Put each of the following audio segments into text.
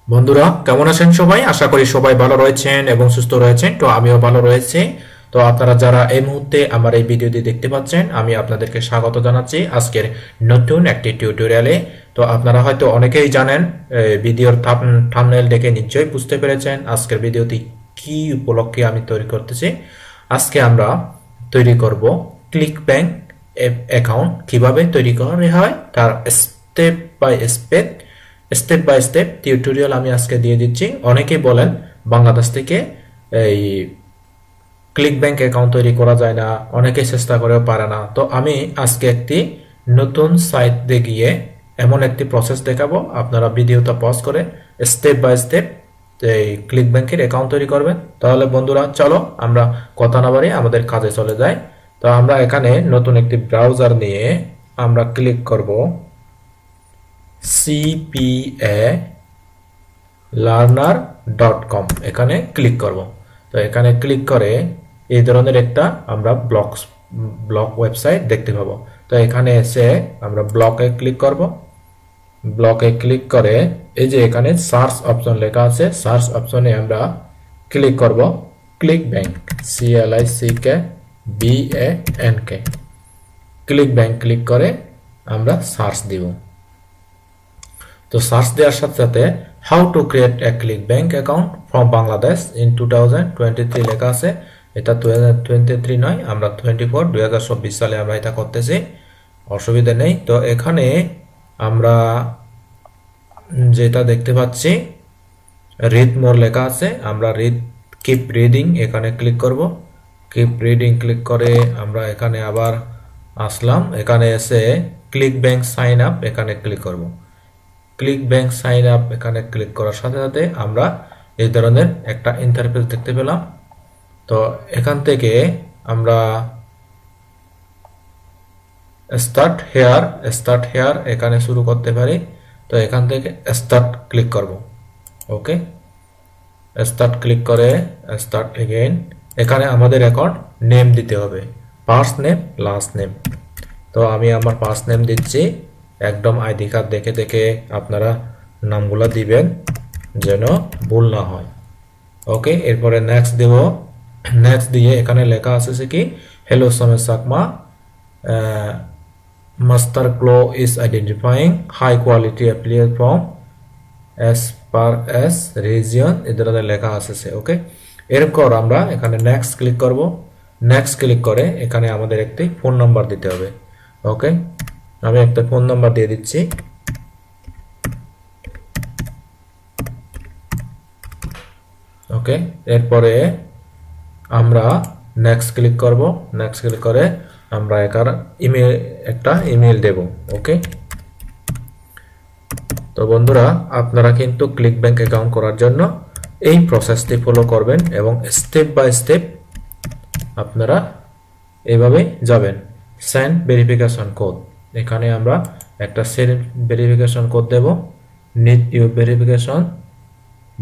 বন্ধুরা কেমন আছেন সবাই? আশা করি সবাই ভালো রয়েছেন এবং সুস্থ রয়েছেন। তো আমিও ভালো রয়েছি। তো আপনারা যারা এই মুহূর্তে আমার এই ভিডিওটি দেখতে পাচ্ছেন, আমি আপনাদেরকে স্বাগত জানাচ্ছি আজকের নতুন একটি টিউটোরিয়ালে। তো আপনারা হয়তো অনেকেই জানেন, ভিডিওর থাম্বনেল দেখে নিশ্চয়ই বুঝতে পেরেছেন আজকের ভিডিওটি কি উপলক্ষে আমি তৈরি করতেছি। আজকে আমরা তৈরি করব ক্লিক ব্যাংক অ্যাকাউন্ট কিভাবে তৈরি করা হয় তার স্টেপ বাই স্টেপ টিউটোরিয়াল আমি আজকে দিয়ে দিচ্ছি। অনেকেই বলেন বাংলাদেশ থেকে এই ক্লিক ব্যাংক অ্যাকাউন্ট তৈরি করা যায় না, অনেকে চেষ্টা করেও পারে না। তো আমি আজকে একটি নতুন সাইট দেখিয়ে এমন একটি প্রসেস দেখাবো, আপনারা ভিডিওটা পজ করে স্টেপ বাই স্টেপ এই ক্লিক ব্যাংকের অ্যাকাউন্ট তৈরি করবেন। তাহলে বন্ধুরা চলো আমরা কথা না বাড়িয়ে আমাদের কাজে চলে যাই। তো আমরা এখানে নতুন একটি ব্রাউজার নিয়ে আমরা ক্লিক করব cpalearner.com, এখানে ক্লিক করব। তো এখানে ক্লিক করে এই ধরনের একটা আমরা ব্লগ ওয়েবসাইট দেখতে পাবো। তো এখানে এসে আমরা ব্লকে ক্লিক করব। ব্লকে ক্লিক করে এই যে এখানে সার্চ অপশন লেখা আছে, সার্চ অপশনে আমরা ক্লিক করব click bank, CLICKBANK, click bank click করে আমরা সার্চ দিব। তো সার্চ দেওয়ার সাথে সাথে how to create a click bank account from Bangladesh in 2023 লেখা আছে। এটা 2023 নয়, আমরা 2024 সালে আমরা এটা করতেছি, অসুবিধা নেই। তো এখানে আমরা যেটা দেখতে পাচ্ছি রিড মোর লেখা আছে, আমরা কিপ রিডিং এখানে ক্লিক করব। কিপ রিডিং ক্লিক করে আমরা এখানে আবার আসলাম, এখানে এসে ক্লিক ব্যাংক সাইন আপ এখানে ক্লিক করব। ক্লিক ব্যাংক সাইন আপ এখানে ক্লিক করার সাথে সাথে আমরা এই ধরনের একটা ইন্টারফেস দেখতে পেলাম। তো এখান থেকে আমরা স্টার্ট হেয়ার এখানে শুরু করতে পারি। তো এখান থেকে স্টার্ট ক্লিক করব। ওকে, স্টার্ট ক্লিক করে স্টার্ট এগেইন। এখানে আমাদের অ্যাকাউন্ট নেম দিতে হবে, ফার্স্ট নেম লাস্ট নেম। তো আমি আমার ফার্স্ট নেম দিচ্ছি, একদম আইডি কার্ড দেখে দেখে আপনারা নামগুলো দিবেন যেন ভুল না হয়। ওকে, এরপরে নেক্সট দেব। নেক্সট দিয়ে এখানে লেখা আছে কি হ্যালো সমেশ চাকমা, মাস্টার ক্লো is identifying high quality application from as per as region, এই ধরনের লেখা আছে। ওকে, এরপর আমরা এখানে নেক্সট ক্লিক করব। নেক্সট ক্লিক করে এখানে আমাদের একটি ফোন নাম্বার দিতে হবে। ওকে, আমি একটা ফোন নাম্বার দিয়ে দিচ্ছি। ওকে, এরপরে আমরা নেক্সট ক্লিক করব। নেক্সট ক্লিক করে আমরা একটা ইমেল দেব। ওকে, তো বন্ধুরা আপনারা কিন্তু ক্লিক ব্যাংক অ্যাকাউন্ট করার জন্য এই প্রসেসটি ফলো করবেন এবং স্টেপ বাই স্টেপ আপনারা এইভাবে যাবেন। সেন্ড ভেরিফিকেশন কোড, এখানে আমরা একটা সেন্ড ভেরিফিকেশন কোড দেব। Need you verification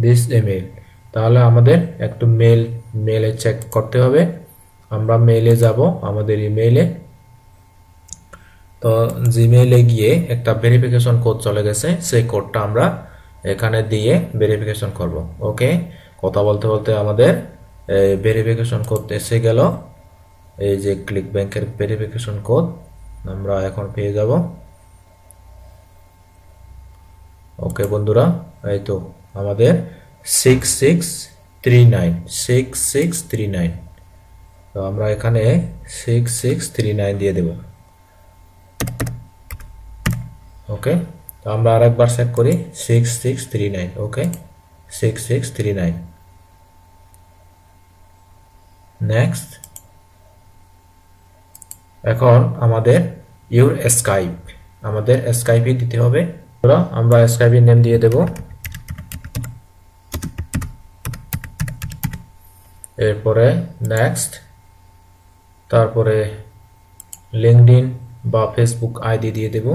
this email, তাহলে আমাদের একটু মেলে চেক করতে হবে। আমরা মেলে যাব, আমাদের ইমেইলে। তো জিমেইলে গিয়ে একটা ভেরিফিকেশন কোড চলে গেছে, সেই কোডটা আমরা এখানে দিয়ে ভেরিফিকেশন করব। ওকে, কথা বলতে বলতে আমাদের ভেরিফিকেশন কোড এসে গেল। এই যে ক্লিক ব্যাংকের ভেরিফিকেশন কোড আমরা এখন পেয়ে যাব। ওকে বন্ধুরা, এই তো আমাদের 6639। তো আমরা এখানে 6639 দিয়ে দেব। ওকে, তো আমরা আরেকবার চেক করি 6639। ওকে, 6639। নেক্সট, এখন আমাদের আমাদের স্কাইপে দিতে হবে। আমরা স্কাইপে নেম দিয়ে দেব। এরপরে নেক্সট, তারপরে লিঙ্কডইন বা ফেসবুক আইডি দিয়ে দেব।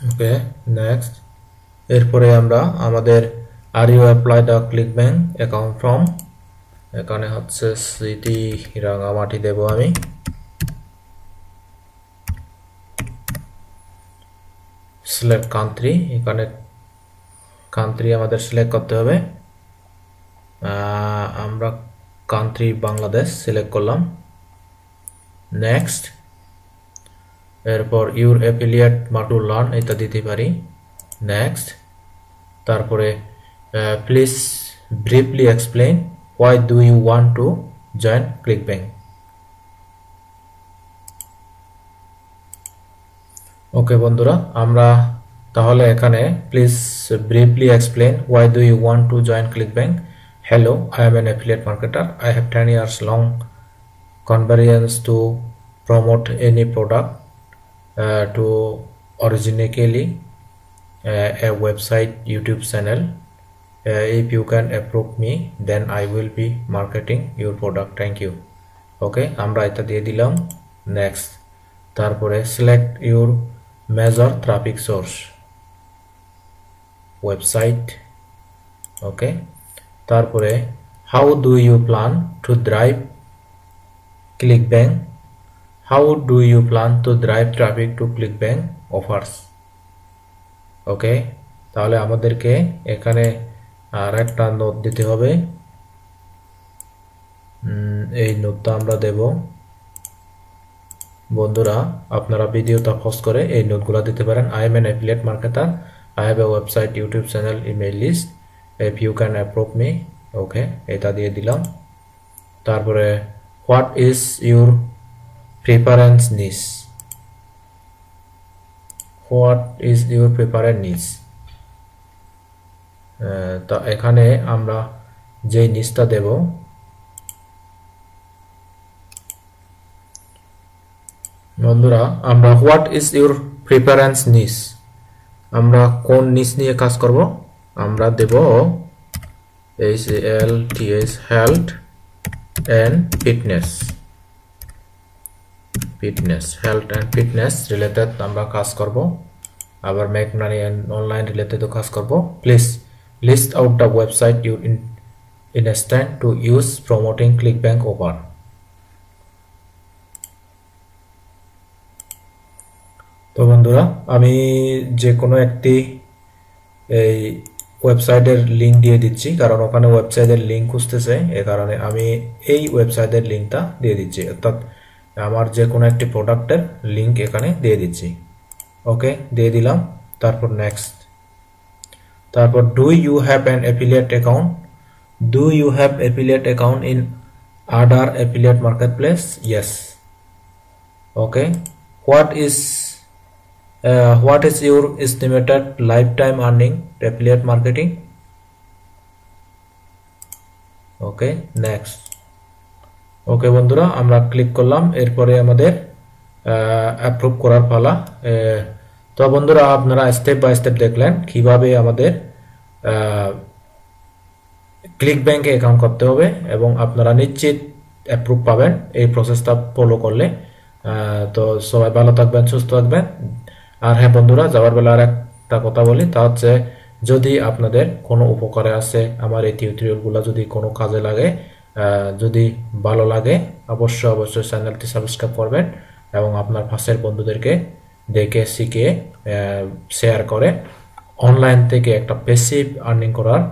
ওকে, নেক্সট, এরপরে আমরা আমাদের are you apply the ClickBank account from এখানে হচ্ছে সিটি রাঙামাটি দেব আমি। সিলেক্ট কান্ট্রি, এখানে কান্ট্রি আমাদের সিলেক্ট করতে হবে। আমরা কান্ট্রি বাংলাদেশ সিলেক্ট করলাম। নেক্সট, এরপর ইউর অ্যাফিলিয়েট মাটু লার্ন এটা দিতে পারি। নেক্সট, তারপরে please briefly explain why do you want to join ClickBank. Okay বন্ধুরা, আমরা তাহলে এখানে please briefly explain why do you want to join ClickBank. Hello, I am an affiliate marketer. I have 10 years long convenience to promote any product to originally a website, YouTube channel. If you can approve me, then I will be marketing your product. Thank you. Okay, আমরা এটা দিয়ে দিলাম। Next, তারপরে select your major traffic source, website. Okay, তারপরে how do you plan to drive ClickBank, how do you plan to drive traffic to ClickBank offers. ওকে, তাহলে আমাদেরকে এখানে আর একটা নোট দিতে হবে। এই নোটটা আমরা দেব। বন্ধুরা, আপনারা ভিডিওটা পজ করে এই নোটগুলো দিতে পারেন। I am an affiliate marketer. I have a website, YouTube channel, email list. If you can approve me. ওকে, এটা দিয়ে দিলাম। তারপরে what is your preference niche, what is your preference niche. তা এখানে আমরা যে নিচটা দেব, বন্ধুরা আমরা what is your preference niche, আমরা কোন নিচ নিয়ে কাজ করব, আমরা দেব HLTS health and fitness, health and fitness related আমরা কাজ করব। আবার মেক মানি এন্ড অনলাইন রিলেটেডও কাজ করব। Please list out the website you intend to use promoting ClickBank offer. তো বন্ধুরা, আমি যে কোনো একটি এই ওয়েবসাইটের লিংক দিয়ে দিচ্ছি, কারণ ওখানে ওয়েবসাইটের লিংক খুঁজতেছে, এ কারণে আমি এই ওয়েবসাইটের লিংকটা দিয়ে দিচ্ছি, অর্থাৎ আমার যে কোনো একটি প্রোডাক্টের লিংক এখানে দিয়ে দিচ্ছি। ওকে, দিয়ে দিলাম। তারপর নেক্সট, তারপর do you have an affiliate account, do you have affiliate account in other affiliate marketplace? Yes. Okay, what is your estimated lifetime earning affiliate marketing? Okay, next. Okay বন্ধুরা, আমরা ক্লিক করলাম, এরপরে আমাদের অ্যাপ্রুভ করার পালা। তো বন্ধুরা, আপনারা স্টেপ বাই স্টেপ দেখলেন কিভাবে আমাদের ক্লিকব্যাংকে অ্যাকাউন্ট করতে হবে, এবং আপনারা নিশ্চিত অ্যাপ্রুভ পাবেন এই প্রসেসটা ফলো করলে। তো সবাই ভালো থাকবেন, সুস্থ থাকবেন। আর হ্যাঁ বন্ধুরা, যাওয়ার বেলা আর একটা কথা বলি, তা হচ্ছে যদি আপনাদের কোনো উপকারে আসে, আমার এই টিউটোরিয়ালগুলো যদি কোনো কাজে লাগে, যদি ভালো লাগে, অবশ্যই চ্যানেলটি সাবস্ক্রাইব করবেন এবং আপনার পাশের বন্ধুদেরকে দেখে শিখে শেয়ার করে অনলাইন থেকে একটা প্যাসিভ আর্নিং করার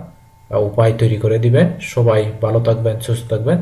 উপায় তৈরি করে দিবেন। সবাই ভালো থাকবেন, সুস্থ থাকবেন।